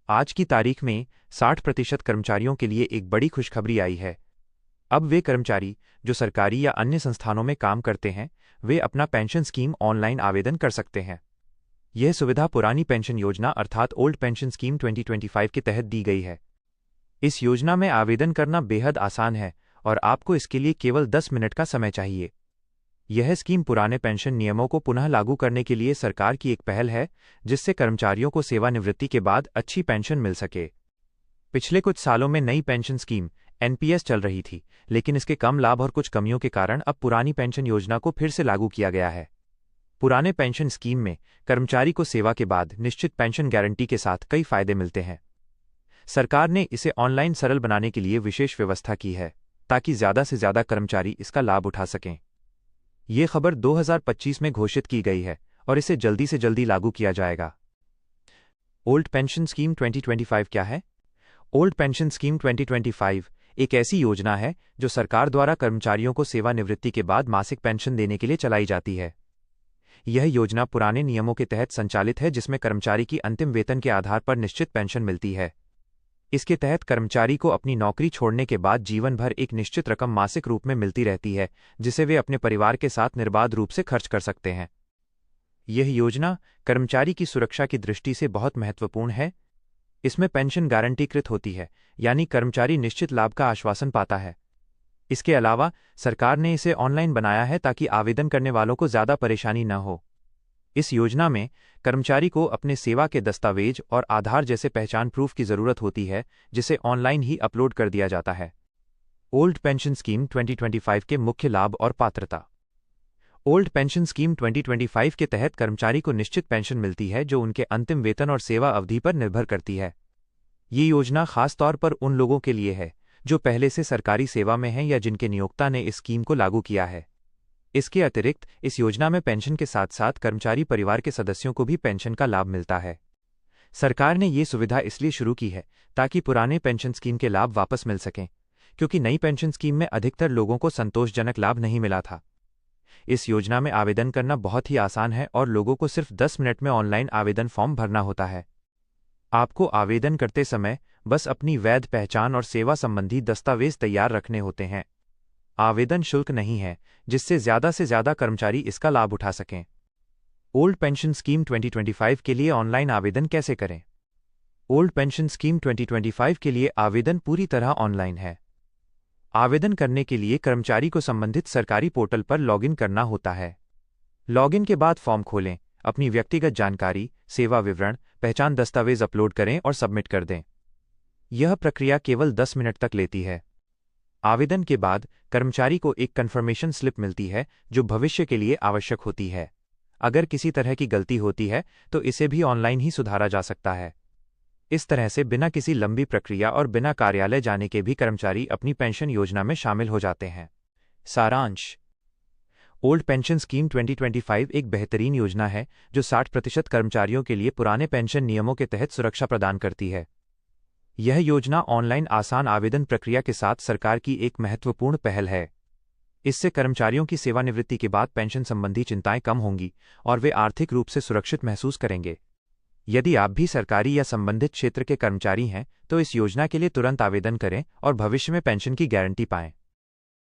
आज की तारीख में 60% कर्मचारियों के लिए एक बड़ी खुशखबरी आई है। अब वे कर्मचारी जो सरकारी या अन्य संस्थानों में काम करते हैं, वे अपना पेंशन स्कीम ऑनलाइन आवेदन कर सकते हैं। यह सुविधा पुरानी पेंशन योजना अर्थात ओल्ड पेंशन स्कीम 2025 के तहत दी गई है। इस योजना में आवेदन करना बेहद आसान है और आपको इसके लिए केवल 10 मिनट का समय चाहिए। यह स्कीम पुराने पेंशन नियमों को पुनः लागू करने के लिए सरकार की एक पहल है, जिससे कर्मचारियों को सेवानिवृत्ति के बाद अच्छी पेंशन मिल सके। पिछले कुछ सालों में नई पेंशन स्कीम एनपीएस चल रही थी, लेकिन इसके कम लाभ और कुछ कमियों के कारण अब पुरानी पेंशन योजना को फिर से लागू किया गया है। पुराने पेंशन स्कीम में कर्मचारी को सेवा के बाद निश्चित पेंशन गारंटी के साथ कई फायदे मिलते हैं। सरकार ने इसे ऑनलाइन सरल बनाने के लिए विशेष व्यवस्था की है, ताकि ज़्यादा से ज़्यादा कर्मचारी इसका लाभ उठा सकें। ये खबर 2025 में घोषित की गई है और इसे जल्दी से जल्दी लागू किया जाएगा। ओल्ड पेंशन स्कीम 2025 क्या है? ओल्ड पेंशन स्कीम 2025 एक ऐसी योजना है जो सरकार द्वारा कर्मचारियों को सेवानिवृत्ति के बाद मासिक पेंशन देने के लिए चलाई जाती है। यह योजना पुराने नियमों के तहत संचालित है, जिसमें कर्मचारी की अंतिम वेतन के आधार पर निश्चित पेंशन मिलती है। इसके तहत कर्मचारी को अपनी नौकरी छोड़ने के बाद जीवन भर एक निश्चित रकम मासिक रूप में मिलती रहती है, जिसे वे अपने परिवार के साथ निर्बाध रूप से खर्च कर सकते हैं। यह योजना कर्मचारी की सुरक्षा की दृष्टि से बहुत महत्वपूर्ण है। इसमें पेंशन गारंटीकृत होती है, यानी कर्मचारी निश्चित लाभ का आश्वासन पाता है। इसके अलावा सरकार ने इसे ऑनलाइन बनाया है ताकि आवेदन करने वालों को ज़्यादा परेशानी न हो। इस योजना में कर्मचारी को अपने सेवा के दस्तावेज और आधार जैसे पहचान प्रूफ की ज़रूरत होती है, जिसे ऑनलाइन ही अपलोड कर दिया जाता है। ओल्ड पेंशन स्कीम 2025 के मुख्य लाभ और पात्रता। ओल्ड पेंशन स्कीम 2025 के तहत कर्मचारी को निश्चित पेंशन मिलती है, जो उनके अंतिम वेतन और सेवा अवधि पर निर्भर करती है। ये योजना खास तौर पर उन लोगों के लिए है जो पहले से सरकारी सेवा में हैं या जिनके नियोक्ता ने इस स्कीम को लागू किया है। इसके अतिरिक्त इस योजना में पेंशन के साथ साथ कर्मचारी परिवार के सदस्यों को भी पेंशन का लाभ मिलता है। सरकार ने ये सुविधा इसलिए शुरू की है ताकि पुराने पेंशन स्कीम के लाभ वापस मिल सकें, क्योंकि नई पेंशन स्कीम में अधिकतर लोगों को संतोषजनक लाभ नहीं मिला था। इस योजना में आवेदन करना बहुत ही आसान है और लोगों को सिर्फ 10 मिनट में ऑनलाइन आवेदन फॉर्म भरना होता है। आपको आवेदन करते समय बस अपनी वैध पहचान और सेवा संबंधी दस्तावेज तैयार रखने होते हैं। आवेदन शुल्क नहीं है, जिससे ज़्यादा से ज़्यादा कर्मचारी इसका लाभ उठा सकें। ओल्ड पेंशन स्कीम 2025 के लिए ऑनलाइन आवेदन कैसे करें? ओल्ड पेंशन स्कीम 2025 के लिए आवेदन पूरी तरह ऑनलाइन है। आवेदन करने के लिए कर्मचारी को संबंधित सरकारी पोर्टल पर लॉगिन करना होता है। लॉगिन के बाद फॉर्म खोलें, अपनी व्यक्तिगत जानकारी, सेवा विवरण, पहचान दस्तावेज अपलोड करें और सबमिट कर दें। यह प्रक्रिया केवल 10 मिनट तक लेती है। आवेदन के बाद कर्मचारी को एक कन्फर्मेशन स्लिप मिलती है, जो भविष्य के लिए आवश्यक होती है। अगर किसी तरह की गलती होती है तो इसे भी ऑनलाइन ही सुधारा जा सकता है। इस तरह से बिना किसी लंबी प्रक्रिया और बिना कार्यालय जाने के भी कर्मचारी अपनी पेंशन योजना में शामिल हो जाते हैं। सारांश: ओल्ड पेंशन स्कीम 2025 एक बेहतरीन योजना है जो 60% कर्मचारियों के लिए पुराने पेंशन नियमों के तहत सुरक्षा प्रदान करती है। यह योजना ऑनलाइन आसान आवेदन प्रक्रिया के साथ सरकार की एक महत्वपूर्ण पहल है। इससे कर्मचारियों की सेवानिवृत्ति के बाद पेंशन संबंधी चिंताएं कम होंगी और वे आर्थिक रूप से सुरक्षित महसूस करेंगे। यदि आप भी सरकारी या संबंधित क्षेत्र के कर्मचारी हैं, तो इस योजना के लिए तुरंत आवेदन करें और भविष्य में पेंशन की गारंटी पाएं।